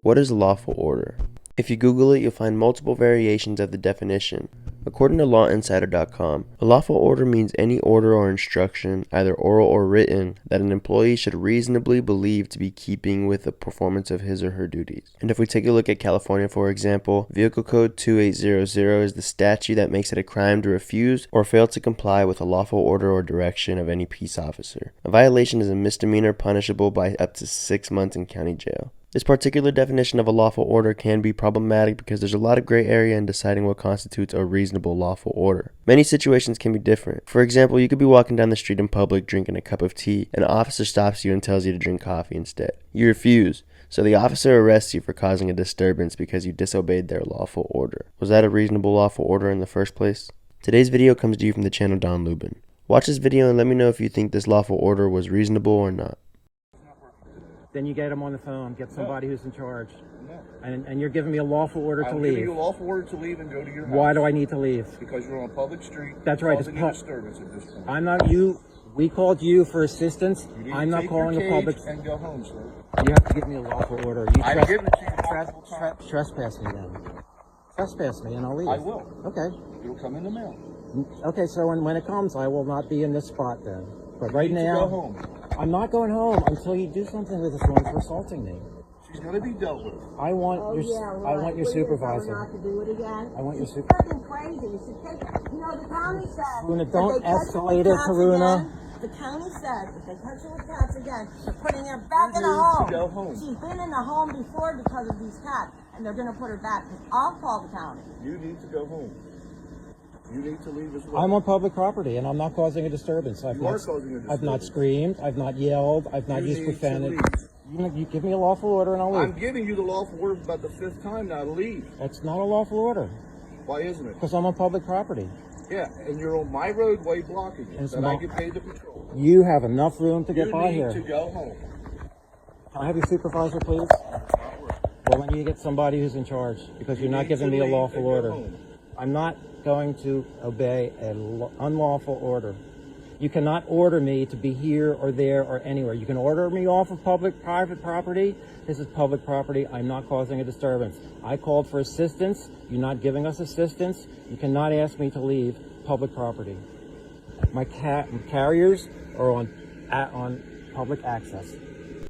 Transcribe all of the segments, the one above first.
What is a lawful order? If you Google it, you'll find multiple variations of the definition. According to lawinsider.com, a lawful order means any order or instruction, either oral or written, that an employee should reasonably believe to be keeping with the performance of his or her duties. And if we take a look at California, for example, Vehicle Code 2800 is the statute that makes it a crime to refuse or fail to comply with a lawful order or direction of any peace officer. A violation is a misdemeanor punishable by up to 6 months in county jail. This particular definition of a lawful order can be problematic because there's a lot of gray area in deciding what constitutes a reasonable lawful order. Many situations can be different. For example, you could be walking down the street in public drinking a cup of tea, and an officer stops you and tells you to drink coffee instead. You refuse, so the officer arrests you for causing a disturbance because you disobeyed their lawful order. Was that a reasonable lawful order in the first place? Today's video comes to you from the channel Don Lubin. Watch this video and let me know if you think this lawful order was reasonable or not. Then you get them on the phone, get somebody who's in charge. And you're giving me a lawful order to leave. I'm giving you a lawful order to leave and go to your house. Why do I need to leave? Because you're on a public street. That's right. Causing a disturbance at this point. I'm not you. We called you for assistance. I'm not calling a public. And go home, sir. You have to give me a lawful order. You I'm giving it to you. Trespass me then. Trespass me and I'll leave. I will. Okay. It'll come in the mail. Okay, so when it comes, I will not be in this spot then. But right now, go home. I'm not going home until you do something with this woman for assaulting me. She's going to be dealt with. I want your supervisor. Not to do it again. I want your She's supervisor. fucking crazy. You should take it. You know, the county said. Karuna, if don't they touch you escalate with it, cats Karuna. again, the county said if they touch you with cats again, they're putting her back in a You need home. to go home. She's been in a home before because of these cats, and they're going to put her back. I'll call the county. You need to go home. You need to leave as well. I'm on public property and I'm not causing a disturbance. You are causing a disturbance. I've not screamed. I've not yelled. I've not used profanity. You give me a lawful order and I'll leave. I'm giving you the lawful order about the 5th time now to leave. That's not a lawful order. Why isn't it? Because I'm on public property. Yeah, and you're on my roadway blocking it. And I get paid to patrol. You have enough room to get by here. You need to go home. Can I have your supervisor, please? Well, then you get somebody who's in charge because you're not giving me a lawful order. I'm not going to obey an unlawful order. You cannot order me to be here or there or anywhere. You can order me off of private property. This is public property. I'm not causing a disturbance. I called for assistance. You're not giving us assistance. You cannot ask me to leave public property. My carriers are on public access.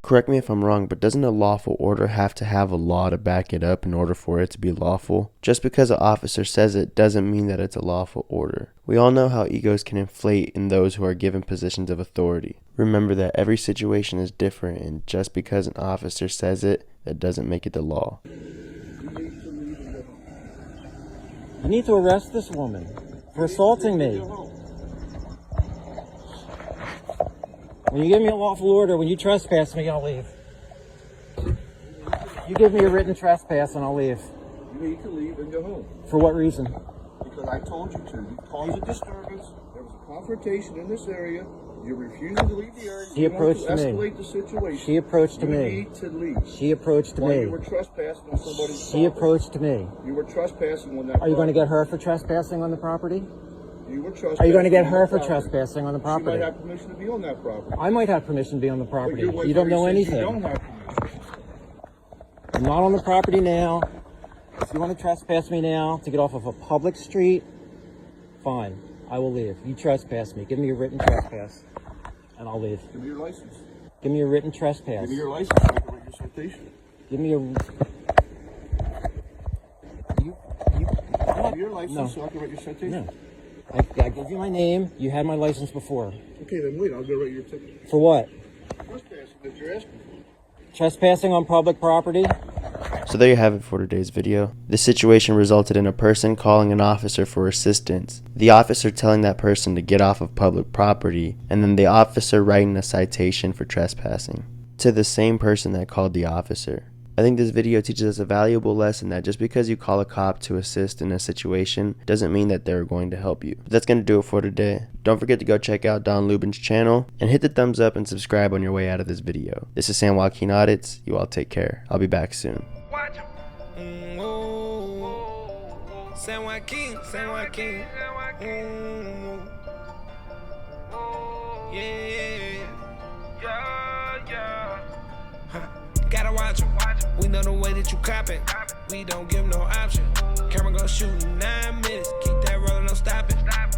Correct me if I'm wrong, but doesn't a lawful order have to have a law to back it up in order for it to be lawful? Just because an officer says it doesn't mean that it's a lawful order. We all know how egos can inflate in those who are given positions of authority. Remember that every situation is different, and just because an officer says it, that doesn't make it the law. You need to arrest this woman for assaulting me. When you give me a lawful order, when you trespass me, I'll leave. You give me a written trespass and I'll leave. You need to leave and go home. For what reason? Because I told you to. You caused a disturbance. There was a confrontation in this area. You're refusing to leave the area. She approached me. Escalate the situation. She approached me. You need to leave. She approached While me. you were trespassing on somebody's She property. approached me. You were trespassing on that Are you going to get her for trespassing on the property? You were trespassing. Are you going to get her for property. trespassing on the She property? might have permission to be on that property. I might have permission to be on the But property. your wife You don't know already said anything. You don't have permission. I'm not on the property now. If you want to trespass me now to get off of a public street, fine. I will leave. You trespass me. Give me a written trespass, and I'll leave. Give me your license. Give me a written trespass. Give me your license so I can write your citation. Give me a... Give me your license so I can write your citation. No. I gave you my name. You had my license before. Okay, then wait. I'll go write your ticket. For what? Trespassing that you're asking for. Trespassing on public property? So there you have it for today's video. This situation resulted in a person calling an officer for assistance, the officer telling that person to get off of public property, and then the officer writing a citation for trespassing to the same person that called the officer. I think this video teaches us a valuable lesson that just because you call a cop to assist in a situation doesn't mean that they're going to help you. But that's going to do it for today. Don't forget to go check out Don Lubin's channel and hit the thumbs up and subscribe on your way out of this video. This is San Joaquin Audits. You all take care. I'll be back soon. San Joaquin, San Joaquin. Yeah. Gotta watch 'em. We know the way that you copping. We don't give no option. Camera gon' shoot in 9 minutes. Keep that rolling, no stopping.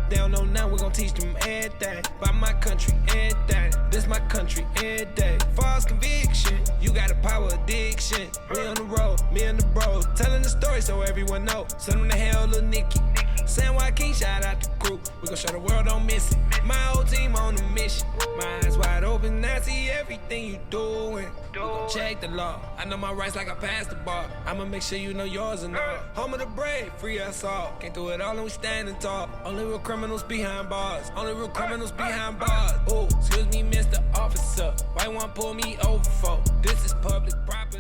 They don't know now, we gon' teach them everything. By my country, everything. This my country, every day. False conviction, you got a power addiction. We on the road, me and the bros, telling the story so everyone know. Send them to hell, little Nicky. San Joaquin, shout out the crew. We gon' show the world, don't miss it. My whole team on a mission. My eyes wide open, I see everything you doing. We gon' check the law. I know my rights like I passed the bar. I'ma make sure you know yours and all. Home of the brave, free us all. Can't do it all and we standing tall. Only real criminals behind bars. Only real criminals behind bars. Ooh, excuse me, Mr. Officer. Why you wanna pull me over for? This is public property.